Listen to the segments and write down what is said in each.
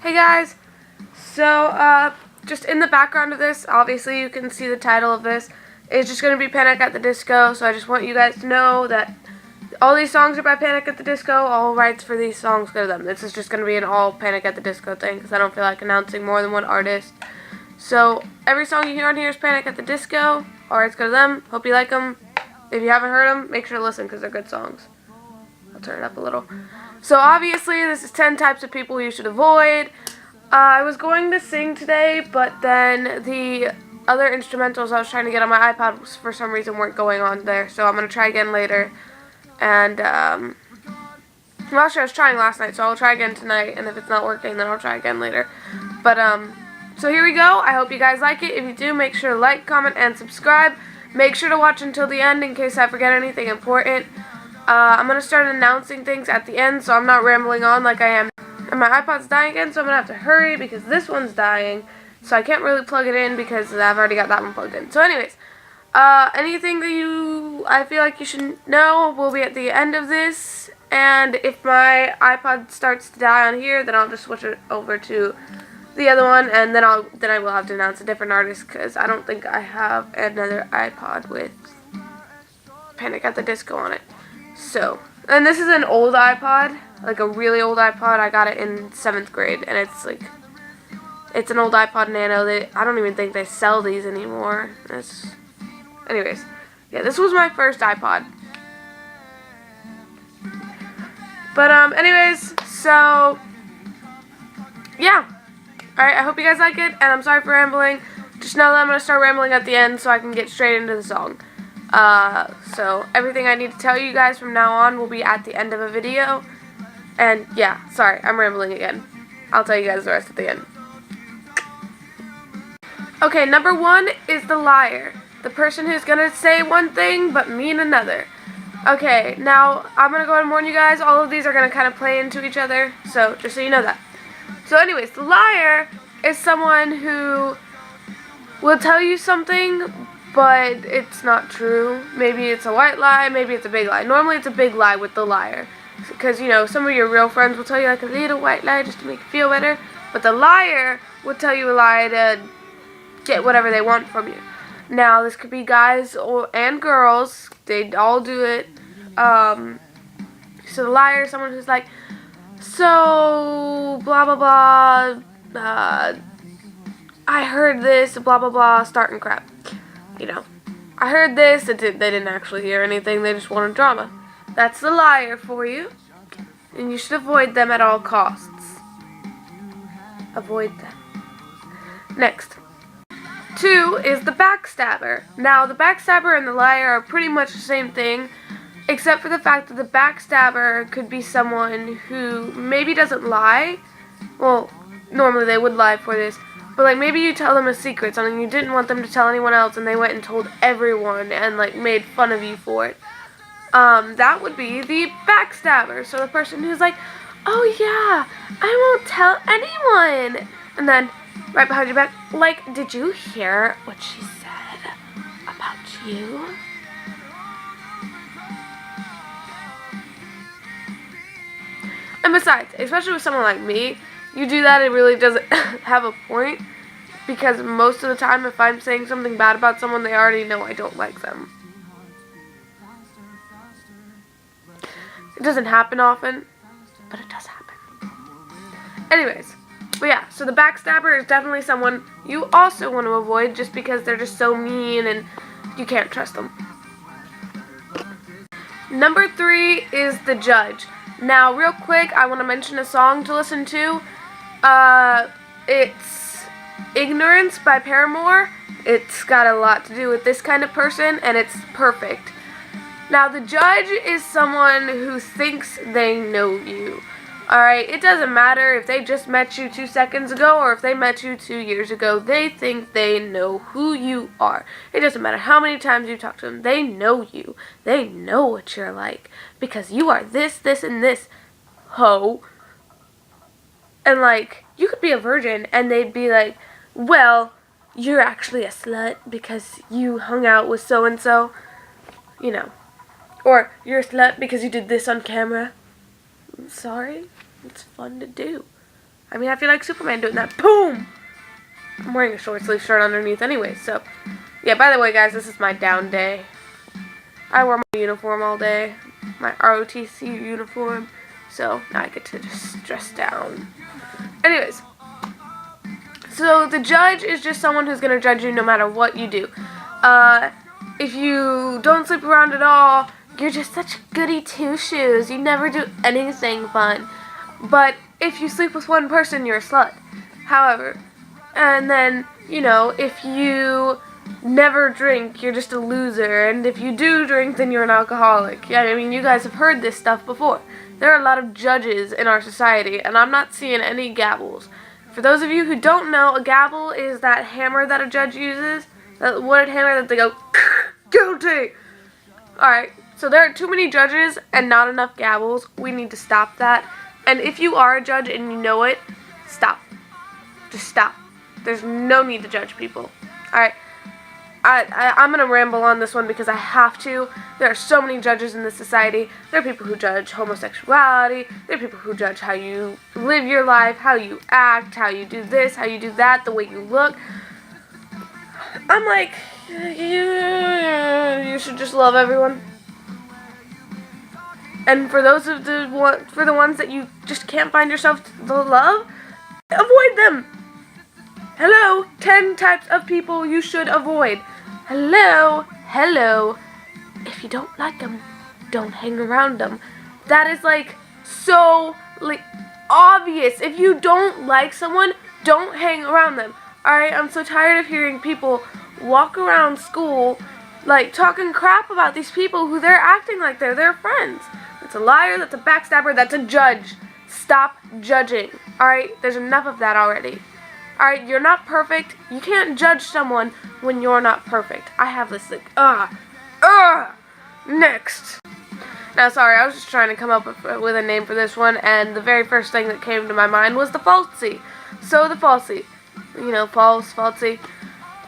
Hey guys, just in the background of this, obviously you can see the title of this. It's just going to be Panic at the Disco, so I just want you guys to know that all these songs are by Panic at the Disco. All rights for these songs go to them. This is just going to be an all Panic at the Disco thing, because I don't feel like announcing more than one artist. So, every song you hear on here is Panic at the Disco. All rights go to them. Hope you like them. If you haven't heard them, make sure to listen, because they're good songs. I'll turn it up a little. So obviously this is 10 types of people you should avoid. I was going to sing today, but then the other instrumentals I was trying to get on my iPod for some reason weren't going on there. So I'm going to try again later. And, well, actually I was trying last night, so I'll try again tonight. And if it's not working, then I'll try again later. But, so here we go. I hope you guys like it. If you do, make sure to like, comment, and subscribe. Make sure to watch until the end in case I forget anything important. I'm going to start announcing things at the end, so I'm not rambling on like I am. And my iPod's dying again, so I'm going to have to hurry because this one's dying. So I can't really plug it in because I've already got that one plugged in. So anyways, anything that I feel like you should know will be at the end of this. And if my iPod starts to die on here, then I'll just switch it over to the other one. And then I will have to announce a different artist because I don't think I have another iPod with Panic at the Disco on it. So, and this is an old iPod, like a really old iPod. I got it in 7th grade, and it's an old iPod Nano. I don't even think they sell these anymore. Anyways, yeah, this was my first iPod. But, anyways, so, yeah. Alright, I hope you guys like it, and I'm sorry for rambling. Just know that I'm going to start rambling at the end so I can get straight into the song. So everything I need to tell you guys from now on will be at the end of a video. And yeah, sorry, I'm rambling again. I'll tell you guys the rest at the end. Okay, number 1 is the liar. The person who's gonna say one thing but mean another. Okay, now I'm gonna go ahead and warn you guys, all of these are gonna kind of play into each other, so just so you know that. So anyways, the liar is someone who will tell you something but it's not true. Maybe it's a white lie, maybe it's a big lie. Normally it's a big lie with the liar. Because, you know, some of your real friends will tell you like a little white lie just to make you feel better. But the liar will tell you a lie to get whatever they want from you. Now, this could be guys and girls. They all do it. So the liar is someone who's like, so, blah, blah, blah, I heard this, blah, blah, blah, starting crap. You know, I heard this, they didn't actually hear anything, they just wanted drama. That's the liar for you, and you should avoid them at all costs. Avoid them. Next. 2 is the backstabber. Now, the backstabber and the liar are pretty much the same thing, except for the fact that the backstabber could be someone who maybe doesn't lie. Well, normally they would lie for this. But, like, maybe you tell them a secret, something you didn't want them to tell anyone else, and they went and told everyone and, like, made fun of you for it. That would be the backstabber. So the person who's like, oh, yeah, I won't tell anyone. And then, right behind your back, like, did you hear what she said about you? And besides, especially with someone like me, you do that, it really doesn't have a point, because most of the time if I'm saying something bad about someone, they already know I don't like them. It doesn't happen often, but it does happen. Anyways, but yeah, so the backstabber is definitely someone you also want to avoid just because they're just so mean and you can't trust them. Number 3 is the judge. Now, real quick, I want to mention a song to listen to. It's Ignorance by Paramore. It's got a lot to do with this kind of person, and it's perfect. Now, the judge is someone who thinks they know you. Alright, it doesn't matter if they just met you 2 seconds ago or if they met you 2 years ago. They think they know who you are. It doesn't matter how many times you talk to them. They know you. They know what you're like. Because you are this, this, and this, ho. And, like, you could be a virgin, and they'd be like, well, you're actually a slut because you hung out with so-and-so. You know. Or, you're a slut because you did this on camera. I'm sorry. It's fun to do. I mean, I feel like Superman doing that. Boom! I'm wearing a short sleeve shirt underneath anyway, so. Yeah, by the way, guys, this is my down day. I wore my uniform all day. My ROTC uniform. So, now I get to just dress down. Anyways. So, the judge is just someone who's going to judge you no matter what you do. If you don't sleep around at all, you're just such goody two-shoes. You never do anything fun. But if you sleep with one person, you're a slut. However, and then, you know, if you never drink, you're just a loser. And if you do drink, then you're an alcoholic. Yeah, I mean, you guys have heard this stuff before. There are a lot of judges in our society, and I'm not seeing any gavels. For those of you who don't know, a gavel is that hammer that a judge uses. That wooded hammer that they go, guilty! Alright, so there are too many judges and not enough gavels. We need to stop that. And if you are a judge and you know it, stop. Just stop. There's no need to judge people. Alright, I'm going to ramble on this one because I have to. There are so many judges in this society. There are people who judge homosexuality. There are people who judge how you live your life, how you act, how you do this, how you do that, the way you look. I'm like, you should just love everyone. And for those of the ones that you just can't find yourself to love, avoid them. Hello, 10 types of people you should avoid. Hello. If you don't like them, don't hang around them. That is like so obvious. If you don't like someone, don't hang around them. Alright, I'm so tired of hearing people walk around school like talking crap about these people who they're acting like they're their friends. That's a liar, that's a backstabber, that's a judge. Stop judging. Alright, there's enough of that already. Alright, you're not perfect. You can't judge someone when you're not perfect. I have this next. Now, sorry, I was just trying to come up with a name for this one, and the very first thing that came to my mind was the falsie. So, the falsie. You know, falsie.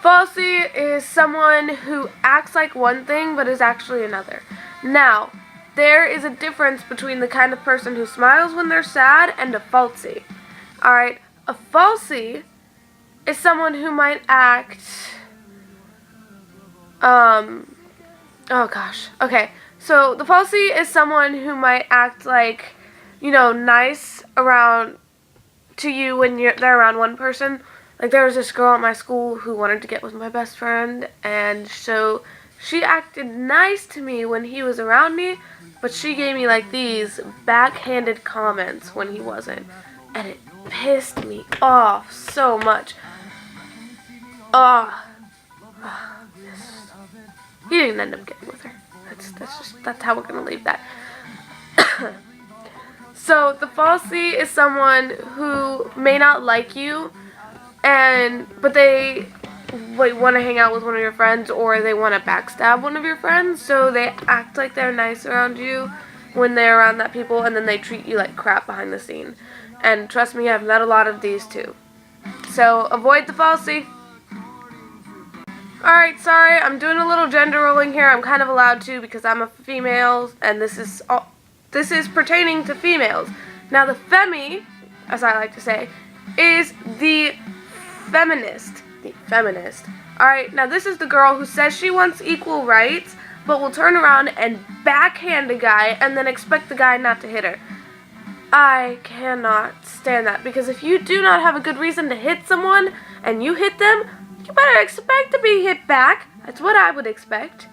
Falsie is someone who acts like one thing, but is actually another. Now, there is a difference between the kind of person who smiles when they're sad and a falsie. Alright, a falsie is someone who might act, oh gosh, okay, so the falsie is someone who might act like, you know, nice around to you when they're around one person. Like, there was this girl at my school who wanted to get with my best friend, and so she acted nice to me when he was around me, but she gave me, like, these backhanded comments when he wasn't, and it pissed me off so much. He didn't end up getting with her. That's how we're gonna leave that. So the falsie is someone who may not like you, but they want to hang out with one of your friends, or they want to backstab one of your friends. So they act like they're nice around you when they're around that people, and then they treat you like crap behind the scene. And trust me, I've met a lot of these too. So avoid the falsie. Alright, sorry, I'm doing a little gender rolling here. I'm kind of allowed to because I'm a female, and this is pertaining to females. Now, the femi, as I like to say, is the feminist. Alright, now this is the girl who says she wants equal rights, but will turn around and backhand a guy and then expect the guy not to hit her. I cannot stand that, because if you do not have a good reason to hit someone and you hit them, you better expect to be hit back. That's what I would expect.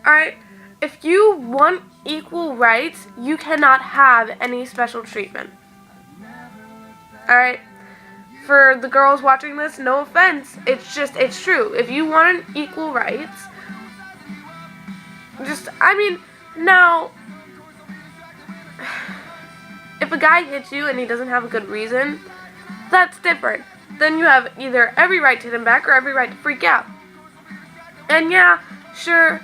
Alright, if you want equal rights, you cannot have any special treatment. Alright, for the girls watching this, no offense, it's true. If you want equal rights, now, if a guy hits you and he doesn't have a good reason, that's different. Then you have either every right to hit him back or every right to freak out. And yeah, sure,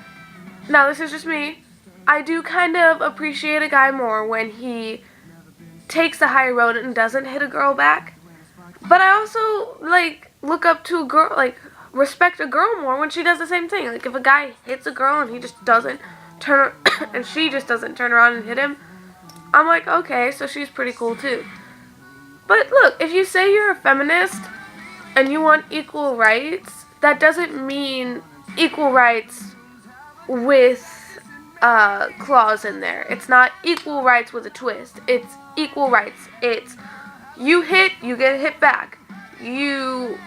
now this is just me, I do kind of appreciate a guy more when he takes the high road and doesn't hit a girl back. But I also, look up to a girl, respect a girl more when she does the same thing. Like, if a guy hits a girl and he just doesn't and she just doesn't turn around and hit him, I'm like, okay, so she's pretty cool too. But look, if you say you're a feminist and you want equal rights, that doesn't mean equal rights with clause in there. It's not equal rights with a twist. It's equal rights. It's you hit, you get hit back. You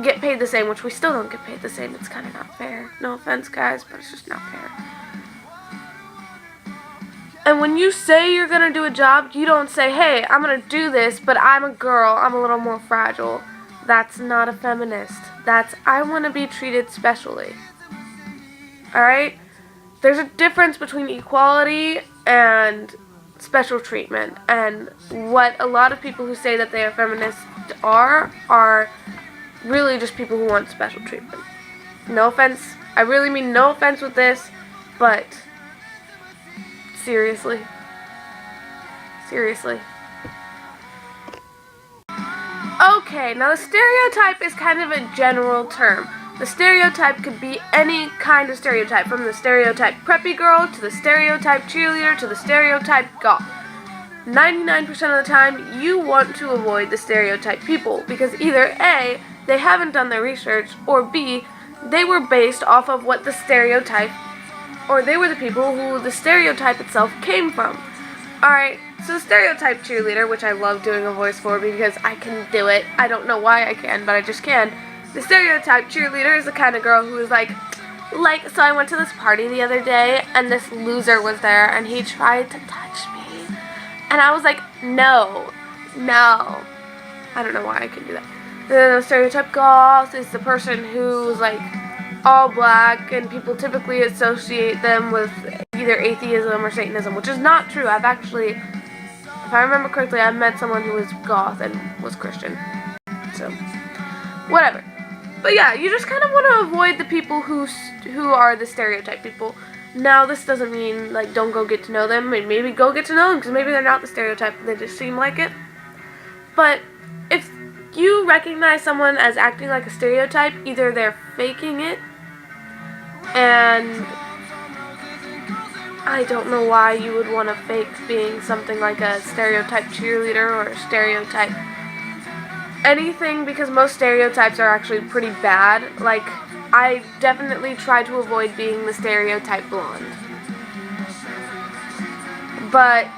get paid the same, which we still don't get paid the same. It's kind of not fair. No offense, guys, but it's just not fair. And when you say you're going to do a job, you don't say, hey, I'm going to do this, but I'm a girl. I'm a little more fragile. That's not a feminist. That's, I want to be treated specially. Alright? There's a difference between equality and special treatment. And what a lot of people who say that they are feminists are really just people who want special treatment. No offense. I really mean no offense with this, but seriously. Seriously. Okay, now the stereotype is kind of a general term. The stereotype could be any kind of stereotype, from the stereotype preppy girl, to the stereotype cheerleader, to the stereotype goth. 99% of the time, you want to avoid the stereotype people, because either A, they haven't done their research, or B, they were based off of what the stereotype, or they were the people who the stereotype itself came from. Alright, so the stereotype cheerleader, which I love doing a voice for because I can do it. I don't know why I can, but I just can. The stereotype cheerleader is the kind of girl who is like, so I went to this party the other day, and this loser was there, and he tried to touch me. And I was like, no. I don't know why I can do that. The stereotype goth is the person who's like all black, and people typically associate them with either atheism or Satanism, which is not true. I've actually, if I remember correctly, I met someone who was goth and was Christian. So, whatever. But yeah, you just kind of want to avoid the people who are the stereotype people. Now, this doesn't mean, like, don't go get to know them. Maybe go get to know them, because maybe they're not the stereotype, they just seem like it. But if you recognize someone as acting like a stereotype, either they're faking it, and I don't know why you would want to fake being something like a stereotype cheerleader or a stereotype anything, because most stereotypes are actually pretty bad. Like, I definitely try to avoid being the stereotype blonde. But,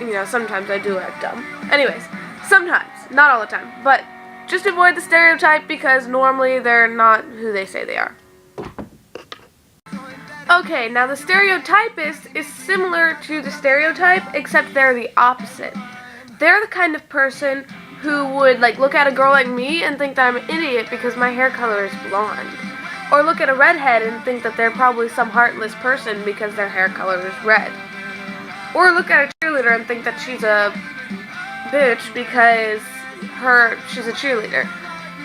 you know, sometimes I do act dumb. Anyways, sometimes, not all the time, but just avoid the stereotype because normally they're not who they say they are. Okay, now the stereotypist is similar to the stereotype, except they're the opposite. They're the kind of person who would, like, look at a girl like me and think that I'm an idiot because my hair color is blonde. Or look at a redhead and think that they're probably some heartless person because their hair color is red. Or look at a cheerleader and think that she's a bitch because she's a cheerleader.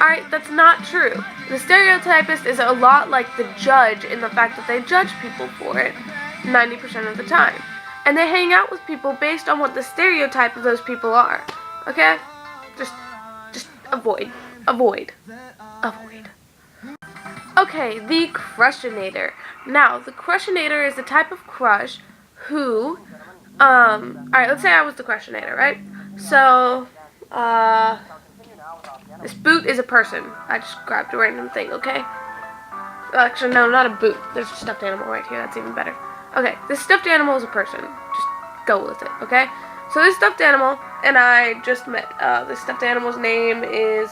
Alright, that's not true. The stereotypist is a lot like the judge in the fact that they judge people for it 90% of the time. And they hang out with people based on what the stereotype of those people are. Okay? Just avoid. Okay, the crushinator. Now, the crushinator is the type of crush who, alright, let's say I was the crushinator, right? So, this boot is a person. I just grabbed a random thing, okay? Actually, no, not a boot. There's a stuffed animal right here. That's even better. Okay, this stuffed animal is a person. Just go with it, okay? So this stuffed animal and I just met. This stuffed animal's name is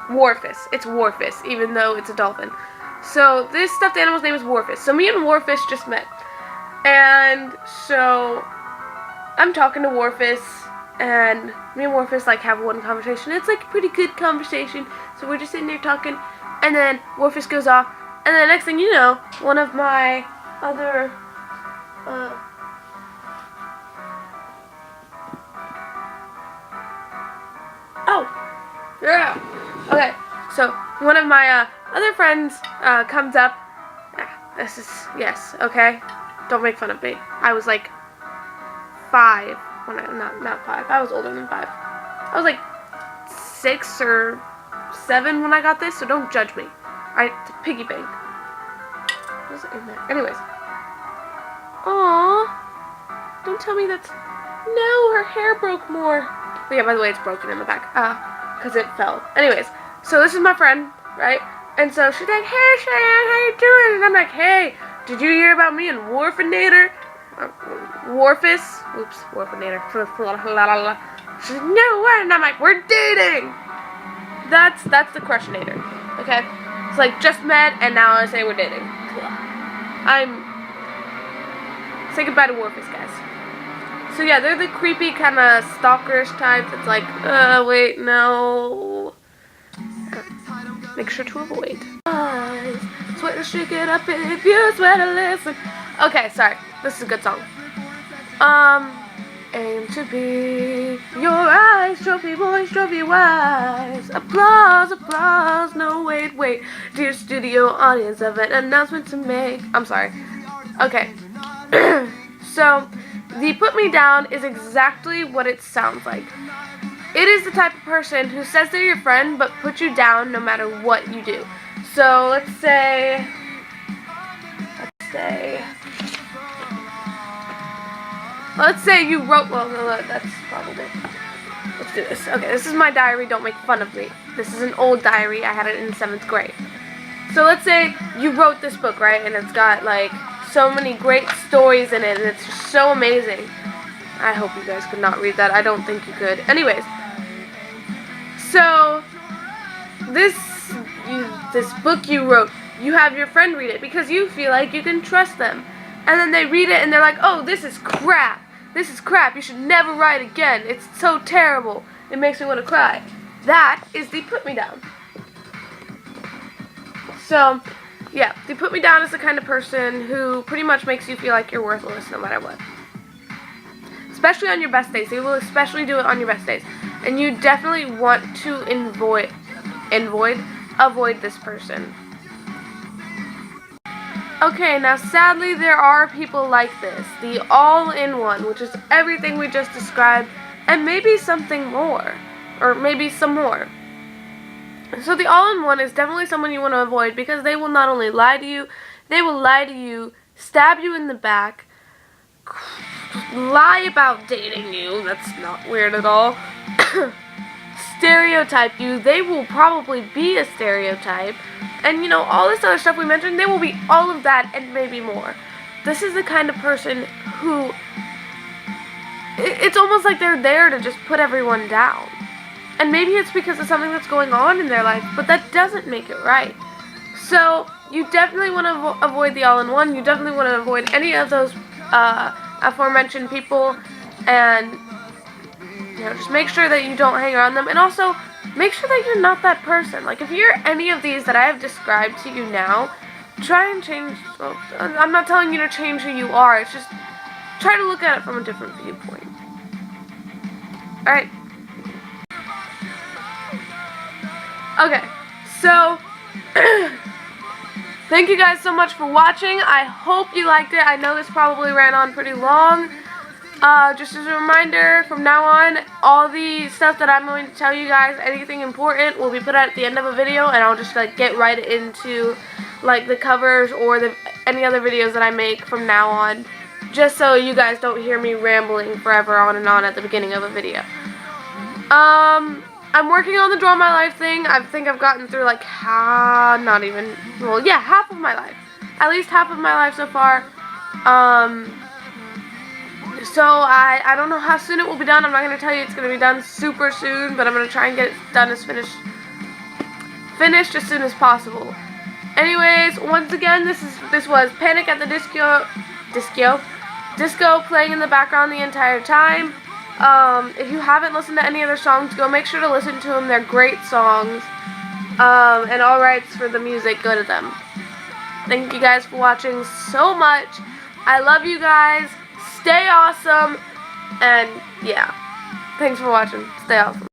Warfus. It's Warfus, even though it's a dolphin. So this stuffed animal's name is Warfus. So me and Warfus just met. And so I'm talking to Warfus, and me and Warfus like have one conversation. It's like a pretty good conversation. So we're just sitting there talking, and then Warfus goes off, and then the next thing you know, one of my other okay, so one of my other friends comes up. Okay, don't make fun of me. I was like 5 when not 5. I was older than 5. I was like 6 or 7 when I got this, so don't judge me. Alright, it's a piggy bank. What was it in there? Anyways. Aww. Don't tell me that's... No, her hair broke more. But yeah, by the way, it's broken in the back. Because it fell. Anyways, so this is my friend, right? And so she's like, hey, Cheyenne, how you doing? And I'm like, hey, did you hear about me and Wharfinator? Wharfus? Oops, Wharfinator. She's like, no, what? And I'm like, we're dating. That's the Crushinator. Okay? It's like, just met, and now I say we're dating. Say goodbye to Wharfus, guys. So yeah, they're the creepy kind of stalkerish type that's like, wait, no. Make sure to avoid. Sweat to shake it up if you sweat to listen. Okay, sorry. This is a good song. Aim to be your eyes, trophy boys, trophy wives. Applause, applause, no wait. Dear studio audience, I have an announcement to make. I'm sorry. Okay. So, the Put Me Down is exactly what it sounds like. It is the type of person who says they're your friend, but puts you down no matter what you do. So, let's say you wrote, well, no, that's probably, let's do this. Okay, this is my diary, don't make fun of me. This is an old diary, I had it in 7th grade. So let's say you wrote this book, right, and it's got, like, so many great stories in it, and it's just so amazing. I hope you guys could not read that. I don't think you could. Anyways, so this book you wrote, you have your friend read it because you feel like you can trust them. And then they read it and they're like, oh, this is crap. This is crap. You should never write again. It's so terrible. It makes me want to cry. That is the Put Me Down. So, yeah, the Put Me Down is the kind of person who pretty much makes you feel like you're worthless no matter what. Especially on your best days. They will especially do it on your best days. And you definitely want to avoid this person. Okay, now sadly there are people like this. The all-in-one, which is everything we just described, and maybe something more. Or maybe some more. So the all-in-one is definitely someone you want to avoid because they will not only lie to you, they will lie to you, stab you in the back, lie about dating you, that's not weird at all, stereotype you, they will probably be a stereotype, and you know, all this other stuff we mentioned, they will be all of that and maybe more. This is the kind of person who, it's almost like they're there to just put everyone down. And maybe it's because of something that's going on in their life, but that doesn't make it right. So, you definitely want to avoid the all-in-one. You definitely want to avoid any of those aforementioned people. And, you know, just make sure that you don't hang around them. And also, make sure that you're not that person. Like, if you're any of these that I have described to you now, try and change. Well, I'm not telling you to change who you are. It's just, try to look at it from a different viewpoint. Alright. Okay, so, thank you guys so much for watching. I hope you liked it. I know this probably ran on pretty long. Just as a reminder, from now on, all the stuff that I'm going to tell you guys, anything important, will be put at the end of a video, and I'll just, like, get right into, like, the covers or any other videos that I make from now on, just so you guys don't hear me rambling forever on and on at the beginning of a video. I'm working on the Draw My Life thing. I think I've gotten through like half of my life. At least half of my life so far. So I don't know how soon it will be done. I'm not going to tell you it's going to be done super soon, but I'm going to try and get it done as finished as soon as possible. Anyways, once again, this was Panic at the Disco playing in the background the entire time. If you haven't listened to any other songs, go make sure to listen to them. They're great songs. And all rights for the music, go to them. Thank you guys for watching so much. I love you guys. Stay awesome. And yeah, thanks for watching. Stay awesome.